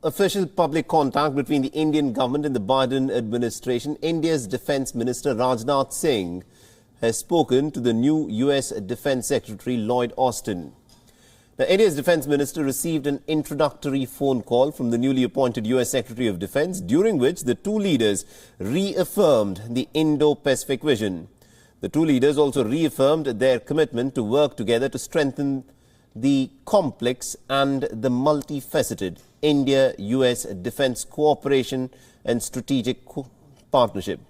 official public contact between the Indian government and the Biden administration, India's Defence Minister Rajnath Singh has spoken to the new US Defence Secretary Lloyd Austin. Now, India's Defence Minister received an introductory phone call from the newly appointed US Secretary of Defence, during which the two leaders reaffirmed the Indo-Pacific vision. The two leaders also reaffirmed their commitment to work together to strengthen the complex and the multifaceted India-US defence cooperation and strategic partnership.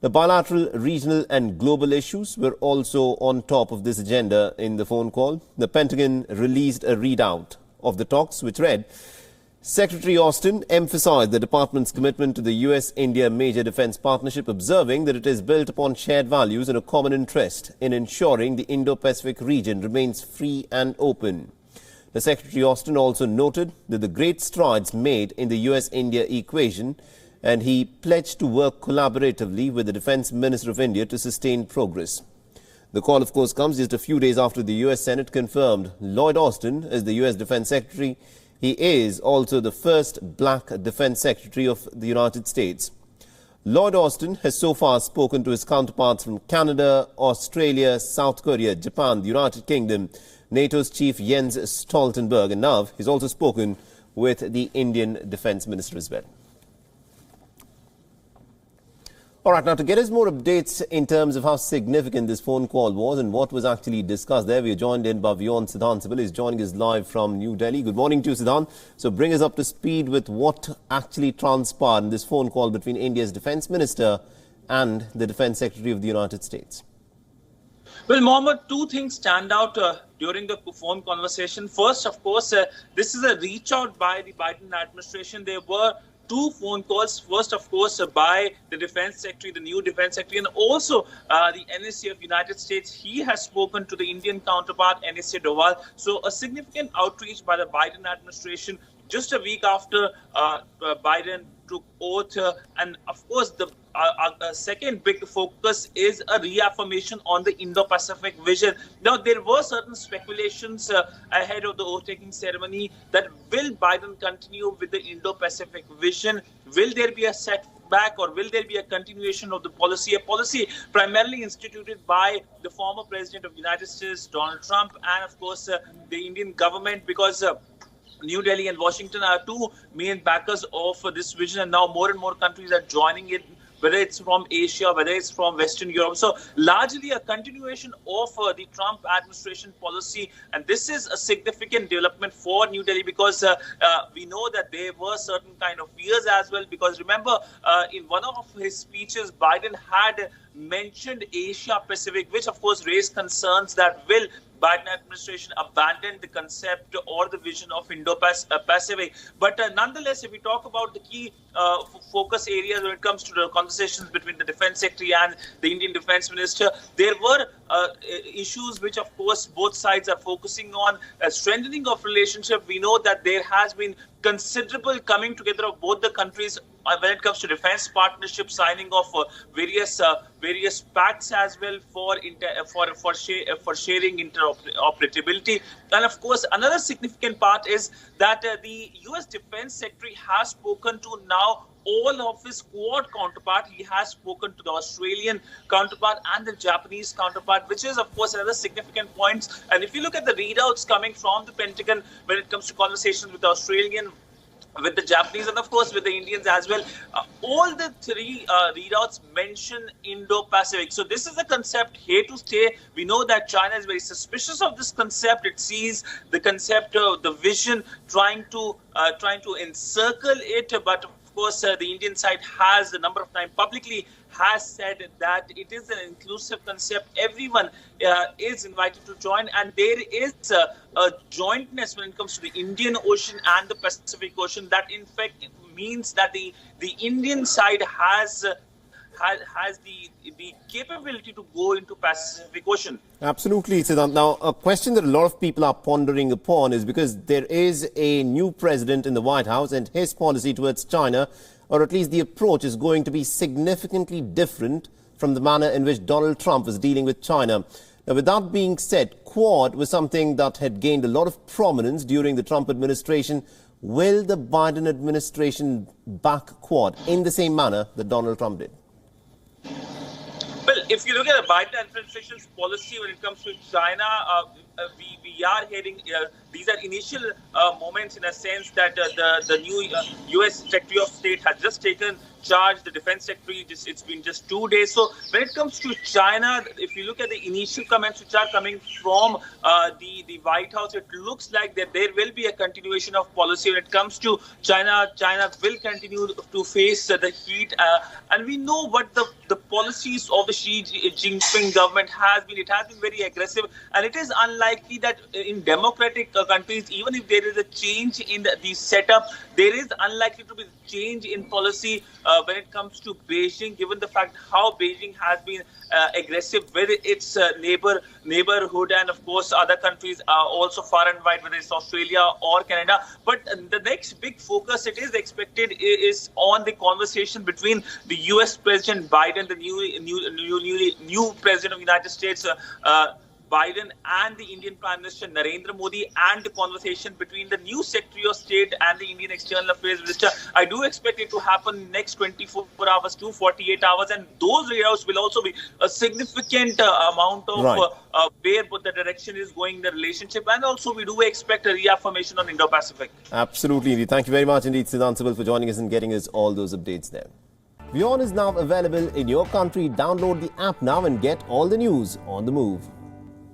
The bilateral, regional and global issues were also on top of this agenda in the phone call. The Pentagon released a readout of the talks which read, Secretary Austin emphasized the department's commitment to the US-India major defence partnership, observing that it is built upon shared values and a common interest in ensuring the Indo-Pacific region remains free and open. The Secretary Austin also noted that the great strides made in the US-India equation, and he pledged to work collaboratively with the Defence Minister of India to sustain progress. The call, of course, comes just a few days after the US Senate confirmed Lloyd Austin as the US Defence Secretary. He is also the first black Defence Secretary of the United States. Lloyd Austin has so far spoken to his counterparts from Canada, Australia, South Korea, Japan, the United Kingdom, NATO's chief Jens Stoltenberg, and now he's also spoken with the Indian Defence Minister as well. All right, now to get us more updates in terms of how significant this phone call was and what was actually discussed there, we are joined in by Vyond Siddhant Sibal. He's joining us live from New Delhi. Good morning to you, Siddhant. So bring us up to speed with what actually transpired in this phone call between India's Defence Minister and the Defence Secretary of the United States. Well, Mohammed, two things stand out during the phone conversation. First, of course, this is a reach out by the Biden administration. There were two phone calls. First, of course, by the Defence Secretary, the new Defence Secretary, and also the NSA of United States. He has spoken to the Indian counterpart, NSA Doval. So a significant outreach by the Biden administration just a week after Biden took oath. And of course, the second big focus is a reaffirmation on the Indo-Pacific vision. Now, there were certain speculations ahead of the oath-taking ceremony that will Biden continue with the Indo-Pacific vision? Will there be a setback, or will there be a continuation of the policy? A policy primarily instituted by the former President of the United States, Donald Trump, and of course, the Indian government, because New Delhi and Washington are two main backers of this vision, and now more and more countries are joining it, whether it's from Asia, whether it's from Western Europe. So largely a continuation of the Trump administration policy. And this is a significant development for New Delhi, because we know that there were certain kind of fears as well. Because remember, in one of his speeches, Biden had mentioned Asia Pacific, which of course raised concerns that will Biden administration abandon the concept or the vision of Indo-Pacific. But nonetheless, if we talk about the key focus areas when it comes to the conversations between the Defence Secretary and the Indian Defence Minister, there were issues which, of course, both sides are focusing on. Strengthening of relationship. We know that there has been considerable coming together of both the countries when it comes to defence partnership, signing of various pacts as well for sharing interoperability. And of course, another significant part is that the US Defence Secretary has spoken to now all of his Quad counterpart. He has spoken to the Australian counterpart and the Japanese counterpart, which is, of course, another significant point. And if you look at the readouts coming from the Pentagon when it comes to conversations with the Australian, with the Japanese, and of course with the Indians as well, all the three readouts mention Indo-Pacific. So this is a concept here to stay. We know that China is very suspicious of this concept. It sees the concept of the vision trying to encircle it, but of course the Indian side has a number of times publicly has said that it is an inclusive concept. Everyone is invited to join, and there is a jointness when it comes to the Indian Ocean and the Pacific Ocean. That in fact means that the Indian side has the capability to go into Pacific Ocean. Absolutely, Siddhant. Now, a question that a lot of people are pondering upon is because there is a new president in the White House, and his policy towards China, or at least the approach, is going to be significantly different from the manner in which Donald Trump was dealing with China. Now, with that being said, Quad was something that had gained a lot of prominence during the Trump administration. Will the Biden administration back Quad in the same manner that Donald Trump did? Well, if you look at the Biden administration's policy when it comes to China, we are heading. These are initial moments in a sense that the new U.S. Secretary of State has just taken charge. The Defense Secretary, it's been just 2 days. So when it comes to China, if you look at the initial comments which are coming from the White House, it looks like that there will be a continuation of policy when it comes to China. China will continue to face the heat, and we know what the policies of the Xi Jinping government has been. It has been very aggressive, and it is unlikely that in democratic countries, even if there is a change in the setup, there is unlikely to be change in policy when it comes to Beijing, given the fact how Beijing has been aggressive with its neighborhood, and of course other countries are also far and wide, whether it's Australia or Canada. But the next big focus, it is expected, is on the conversation between the U.S. President Biden, the new President of the United States, Biden, and the Indian Prime Minister Narendra Modi, and the conversation between the new Secretary of State and the Indian External Affairs Minister. I do expect it to happen next 24 hours to 48 hours, and those readouts will also be a significant amount of where the direction is going, the relationship, and also we do expect a reaffirmation on Indo-Pacific. Absolutely, indeed. Thank you very much indeed, Siddhant Sibal, for joining us and getting us all those updates there. WION is now available in your country. Download the app now and get all the news on the move.